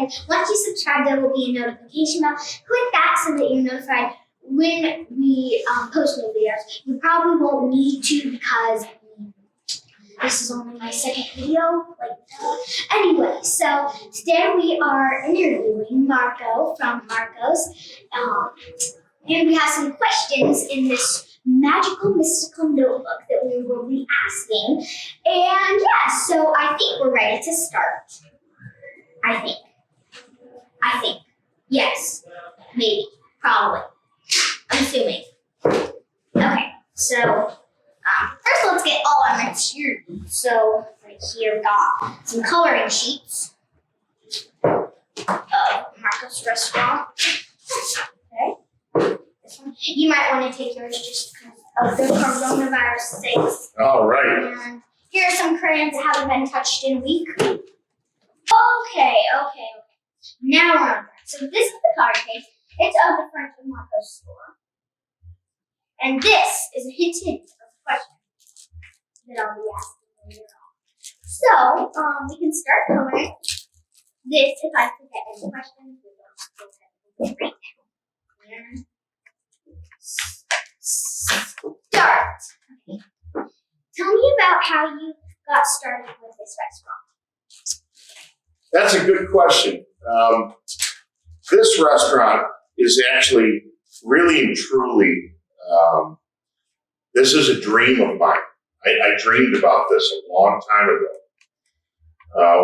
And once you subscribe, there will be a notification bell. Click that so that you're notified when we post new videos. You probably won't need to because this is only my second video. Anyway, so today we are interviewing Marco from Marco's. And we have some questions in this magical, mystical notebook that we will be asking. And yeah, so I think we're ready to start. I think. Yes. Maybe. Probably. I'm assuming. Okay, so first let's get all our materials. So right here we got some coloring sheets of Marco's restaurant. Okay. This one. You might want to take yours just because of the coronavirus sakes. All right. And here are some crayons that haven't been touched in a week. Okay. Now we're on that. So this is the card case. It's of the front of Marco's store. And this is a hint of the question that I'll be asking later on. So, we can start coloring this. If I forget any questions, we'll go right now. And start. Okay. Tell me about how you got started with this restaurant. That's a good question. This restaurant is actually really and truly, this is a dream of mine. I dreamed about this a long time ago.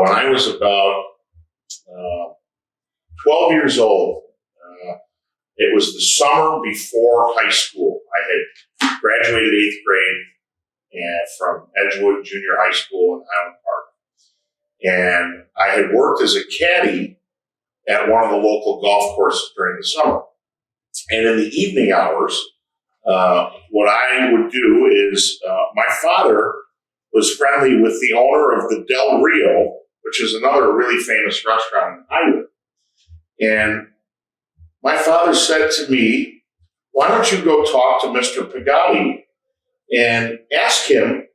When I was about 12 years old, it was the summer before high school. I had graduated 8th grade and from Edgewood Junior High School in Highland Park. And I had worked as a caddy at one of the local golf courses during the summer. And in the evening hours, what I would do is, my father was friendly with the owner of the Del Rio, which is another really famous restaurant in Highwood. And my father said to me, why don't you go talk to Mr. Pagani and ask him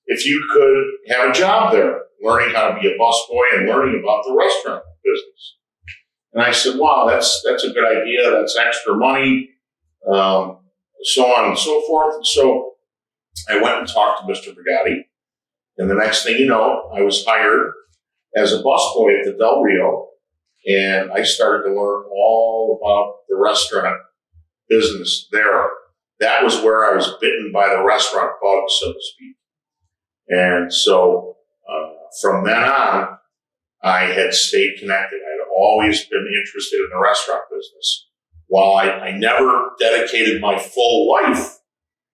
if you could have a job there, learning how to be a busboy and learning about the restaurant business. And I said, wow, that's a good idea. That's extra money, so on and so forth. And so I went and talked to Mr. Pagani. And the next thing you know, I was hired as a busboy at the Del Rio. And I started to learn all about the restaurant business there. That was where I was bitten by the restaurant bug, so to speak. And so from then on, I had stayed connected. I had always been interested in the restaurant business. While I never dedicated my full life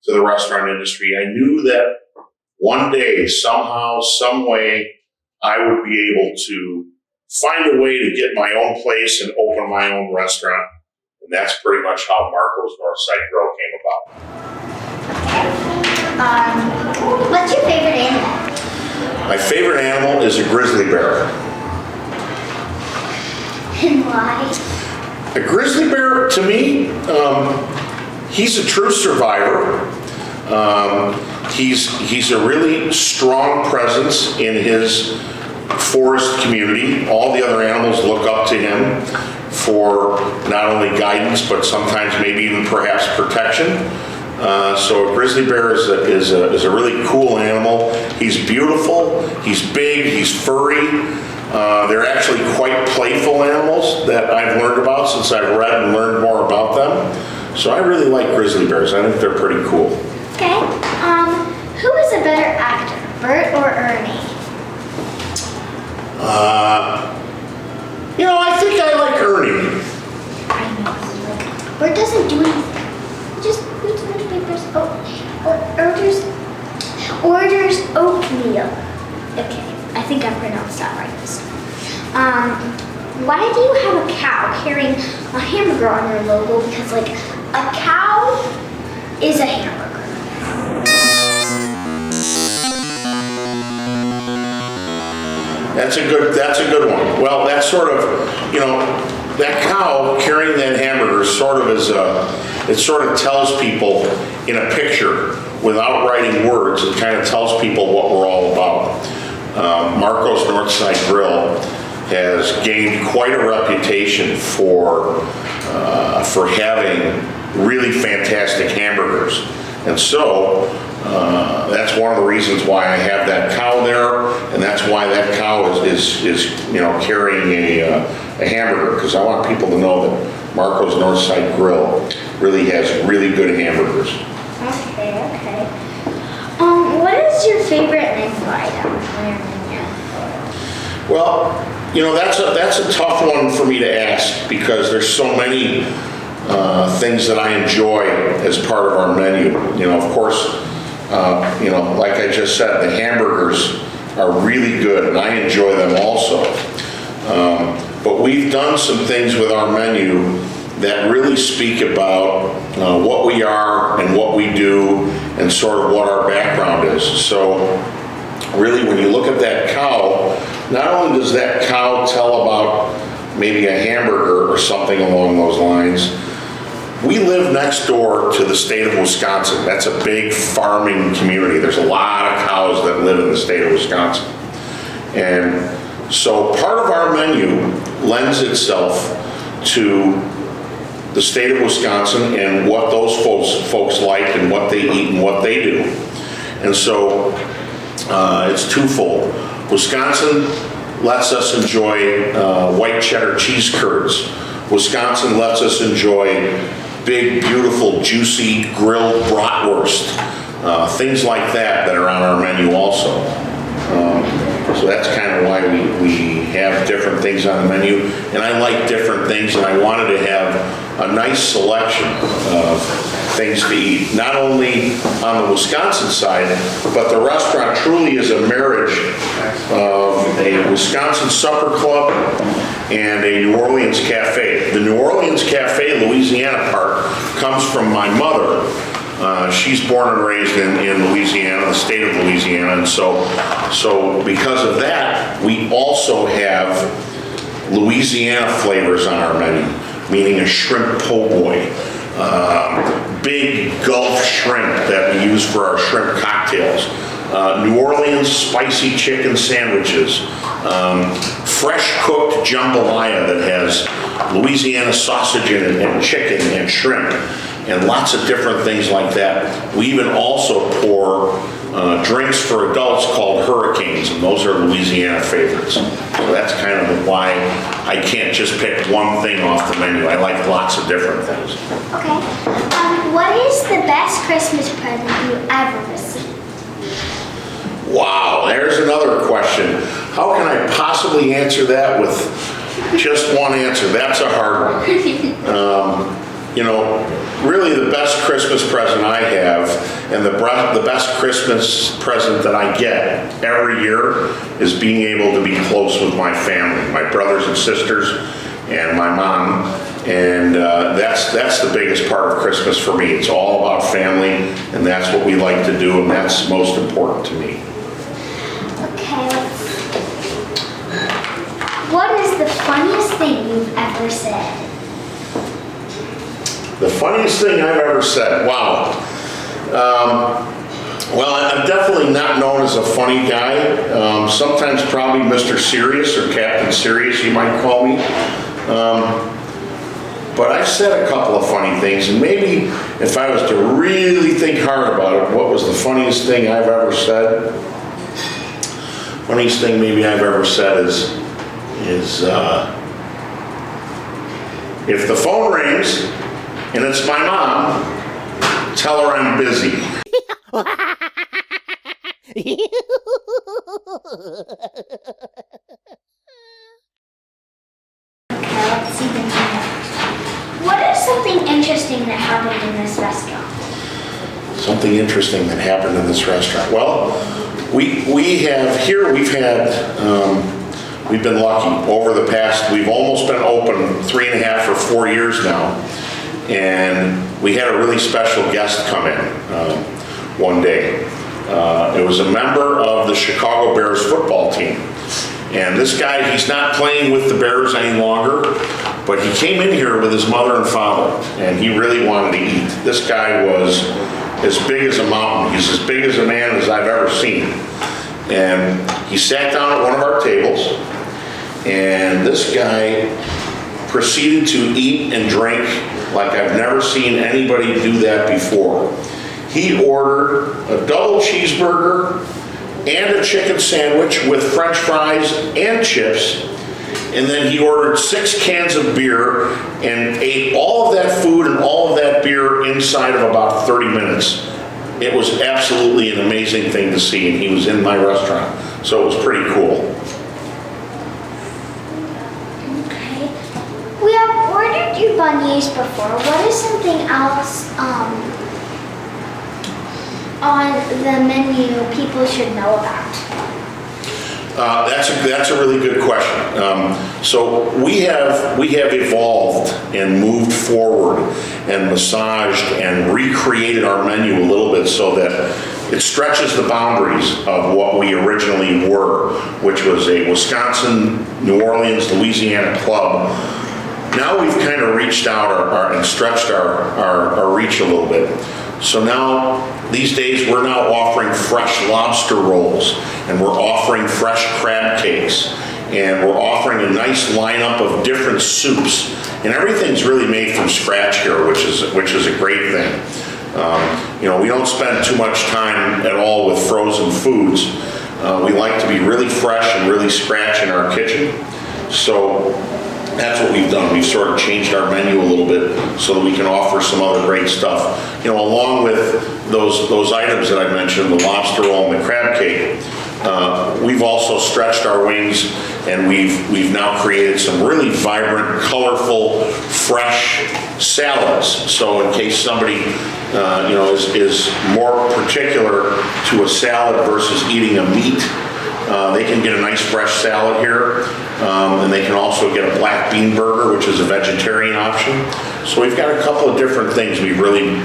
to the restaurant industry, I knew that one day, somehow, some way, I would be able to find a way to get my own place and open my own restaurant. And that's pretty much how Marco's Northside Grill came about. What's your favorite animal? My favorite animal is a grizzly bear. And why? A grizzly bear, to me, he's a true survivor. He's a really strong presence in his forest community. All the other animals look up to him for not only guidance, but sometimes maybe even perhaps protection. So a grizzly bear is a really cool animal. He's beautiful, he's big, he's furry. They're actually quite playful animals that I've learned about since I've read and learned more about them. So I really like grizzly bears. I think they're pretty cool. Okay. Who is a better actor, Bert or Ernie? I think I like Ernie. I know. Bert doesn't do anything. He just reads newspapers. Orders oatmeal. Okay, I think I pronounced that right this time. Why do you have a cow carrying a hamburger on your logo? Because a cow is a hamburger. That's a good one. Well, that's sort of, that cow carrying that hamburger it sort of tells people in a picture without writing words. It kind of tells people what we're all about. Marco's Northside Grill has gained quite a reputation for having really fantastic hamburgers. And so that's one of the reasons why I have that cow there, and that's why that cow is carrying a hamburger, because I want people to know that Marco's Northside Grill really has really good hamburgers. Okay. What is your favorite menu item? Well, that's a tough one for me to ask, because there's so many things that I enjoy as part of our menu. Of course, like I just said, the hamburgers are really good, and I enjoy them also. But we've done some things with our menu that really speak about what we are and what we do and sort of what our background is. So really, when you look at that cow, not only does that cow tell about maybe a hamburger or something along those lines, we live next door to the state of Wisconsin. That's a big farming community. There's a lot of cows that live in the state of Wisconsin. And so part of our menu lends itself to the state of Wisconsin and what those folks like and what they eat and what they do. And so it's twofold. Wisconsin lets us enjoy white cheddar cheese curds. Wisconsin lets us enjoy big, beautiful, juicy grilled bratwurst, things like that are on our menu also. So that's kind of why we have different things on the menu, and I like different things, and I wanted to have a nice selection of things to eat, not only on the Wisconsin side, but the restaurant truly is a marriage of a Wisconsin supper club and a New Orleans cafe. The New Orleans cafe, Louisiana part, comes from my mother. She's born and raised in Louisiana, the state of Louisiana, and so because of that, we also have Louisiana flavors on our menu, meaning a shrimp po' boy, big Gulf shrimp that we use for our shrimp cocktails, New Orleans spicy chicken sandwiches, fresh cooked jambalaya that has Louisiana sausage in it and chicken and shrimp, and lots of different things like that. We even also pour drinks for adults called hurricanes, and those are Louisiana favorites. So that's kind of why I can't just pick one thing off the menu. I like lots of different things. Okay. What is the best Christmas present you ever received? Wow, there's another question. How can I possibly answer that with just one answer? That's a hard one. Really the best Christmas present I have, and the best Christmas present that I get every year, is being able to be close with my family, my brothers and sisters, and my mom. And that's the biggest part of Christmas for me. It's all about family, and that's what we like to do, and that's most important to me. Okay, what is the funniest thing you've ever said? The funniest thing I've ever said, wow. Well, I'm definitely not known as a funny guy. Sometimes probably Mr. Serious or Captain Serious, you might call me. But I've said a couple of funny things, and maybe if I was to really think hard about it, what was the funniest thing I've ever said? Funniest thing maybe I've ever said is if the phone rings and it's my mom, tell her I'm busy. Okay, let's see the next. What is something interesting that happened in this restaurant? Something interesting that happened in this restaurant. Well, we've been lucky over the past, we've almost been open 3.5 or 4 years now. And we had a really special guest come in one day. It was a member of the Chicago Bears football team. And this guy, he's not playing with the Bears any longer, but he came in here with his mother and father, and he really wanted to eat. This guy was as big as a mountain. He's as big as a man as I've ever seen. And he sat down at one of our tables, And this guy proceeded to eat and drink like I've never seen anybody do that before. He ordered a double cheeseburger and a chicken sandwich with French fries and chips. And then he ordered 6 cans of beer and ate all of that food and all of that beer inside of about 30 minutes. It was absolutely an amazing thing to see, and he was in my restaurant. So it was pretty cool. Okay. We have ordered you beignets before. What is something else on the menu people should know about? That's a really good question. So we have evolved and moved forward and massaged and recreated our menu a little bit so that it stretches the boundaries of what we originally were, which was a Wisconsin, New Orleans, Louisiana club. Now we've kind of reached out and stretched our reach a little bit. So now, these days, we're now offering fresh lobster rolls, and we're offering fresh crab cakes, and we're offering a nice lineup of different soups, and everything's really made from scratch here, which is a great thing. We don't spend too much time at all with frozen foods. We like to be really fresh and really scratch in our kitchen. So that's what we've done. We've sort of changed our menu a little bit so that we can offer some other great stuff. Along with those items that I mentioned, the lobster roll and the crab cake, we've also stretched our wings, and we've now created some really vibrant, colorful, fresh salads. So in case somebody is more particular to a salad versus eating a meat, they can get a nice fresh salad here, and they can also get a black bean burger, which is a vegetarian option. So we've got a couple of different things we've really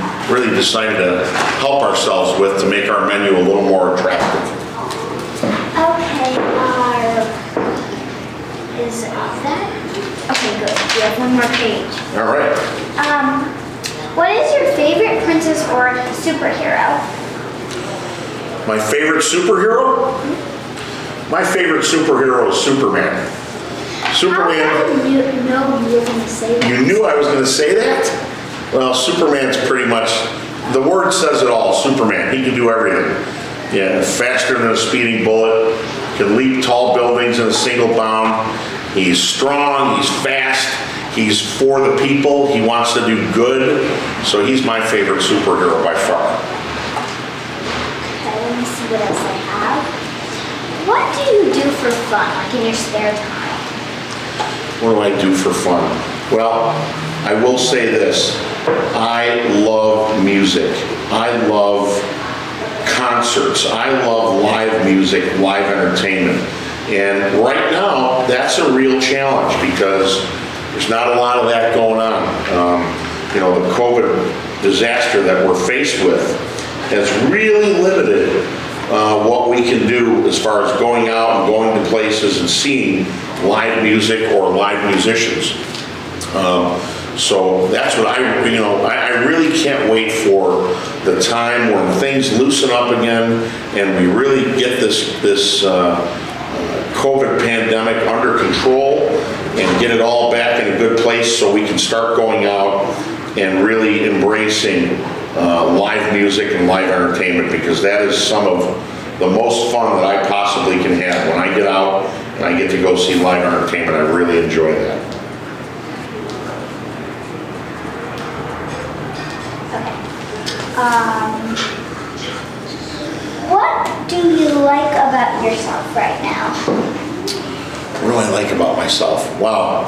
decided to help ourselves with to make our menu a little more attractive. Okay, is that? Okay, good. We have one more page. All right. What is your favorite princess or superhero? My favorite superhero? My favorite superhero is Superman. Superman. How did you know you were going to say that? You knew I was going to say that? Well, Superman's pretty much, the word says it all, Superman. He can do everything. Yeah, faster than a speeding bullet, can leap tall buildings in a single bound. He's strong, he's fast, he's for the people, he wants to do good. So he's my favorite superhero by far. Okay, let me see what else I have. What do you do for fun, like in your spare time? What do I do for fun? Well, I will say this. I love music. I love concerts. I love live music, live entertainment. And right now, that's a real challenge because there's not a lot of that going on. The COVID disaster that we're faced with has really limited what we can do as far as going out and going to places and seeing live music or live musicians. So that's what I really can't wait for the time when things loosen up again and we really get this COVID pandemic under control and get it all back in a good place so we can start going out and really embracing live music and live entertainment, because that is some of the most fun that I possibly can have. When I get out and I get to go see live entertainment, I really enjoy that. What do you like about yourself right now? What do I like about myself? Wow.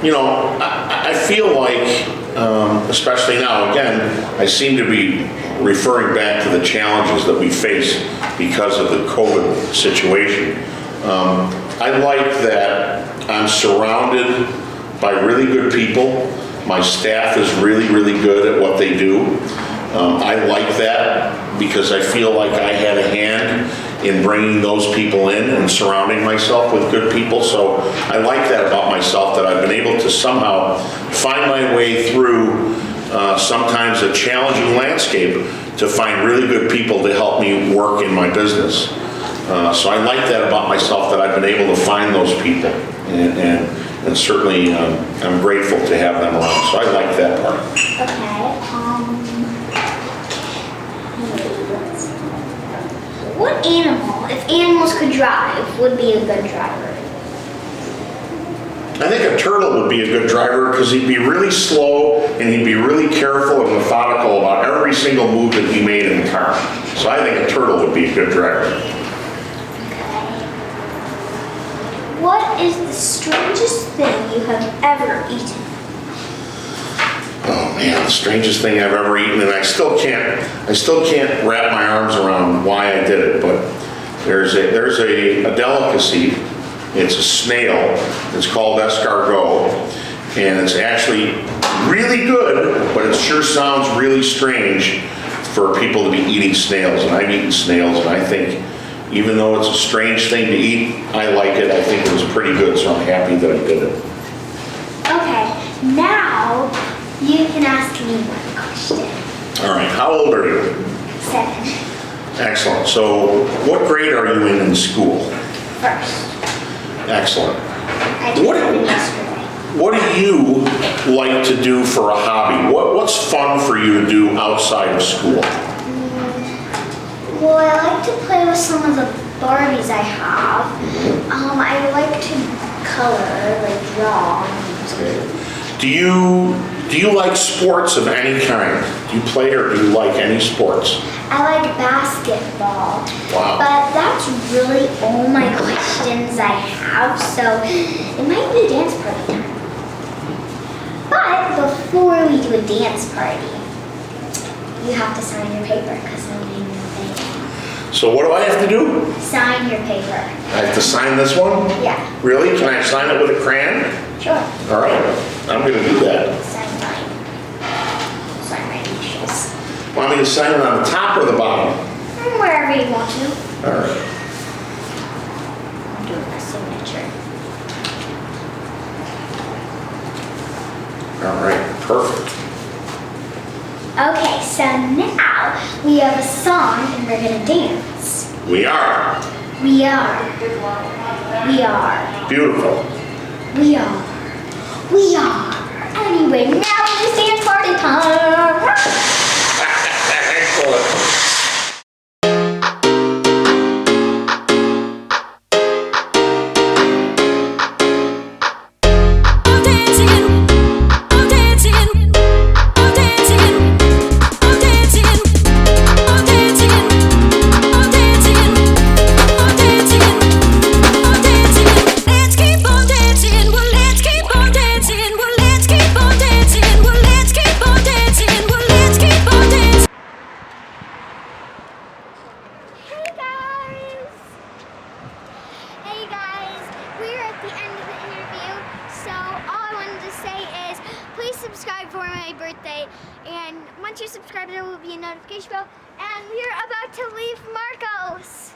I feel like, especially now, again, I seem to be referring back to the challenges that we face because of the COVID situation. I like that I'm surrounded by really good people. My staff is really, really good at what they do. I like that because I feel like I had a hand in bringing those people in and surrounding myself with good people. So I like that about myself, that I've been able to somehow find my way through sometimes a challenging landscape to find really good people to help me work in my business. So I like that about myself, that I've been able to find those people, and certainly I'm grateful to have them around. So I like that part. Okay. What animal, if animals could drive, would be a good driver? I think a turtle would be a good driver because he'd be really slow and he'd be really careful and methodical about every single move that he made in the car. So I think a turtle would be a good driver. Okay. What is the strangest thing you have ever eaten? Oh man, the strangest thing I've ever eaten, and I still can't wrap my arms around why I did it, but there's a delicacy. It's a snail. It's called escargot, and it's actually really good, but it sure sounds really strange for people to be eating snails. And I've eaten snails, and I think even though it's a strange thing to eat, I like it. I think it was pretty good, so I'm happy that I did it. Okay, now you can ask me one question. All right, how old are you? 7. Excellent. So what grade are you in school? First. Excellent. I just had it yesterday. What do you like to do for a hobby? What's fun for you to do outside of school? Well, I like to play with some of the Barbies I have. I like to color, like draw. Do you like sports of any kind? Do you play or do you like any sports? I like basketball. Wow. But that's really all my questions I have, so it might be dance party time. But before we do a dance party, you have to sign your paper because I'm doing your thing. So what do I have to do? Sign your paper. I have to sign this one? Yeah. Really? Can I sign it with a crayon? Sure. All right. I'm going to do that. Sign mine. Sign my initials. Want me to sign it on the top or the bottom? Wherever you want to. All right. I'm doing my signature. All right. Perfect. Okay, so now we have a song and we're gonna dance. We are. We are. We are. Beautiful. We are. We are. Anyway, now it's dance party time. Excellent. Subscribe for my birthday, and once you subscribe there will be a notification bell, and we're about to leave Marcos.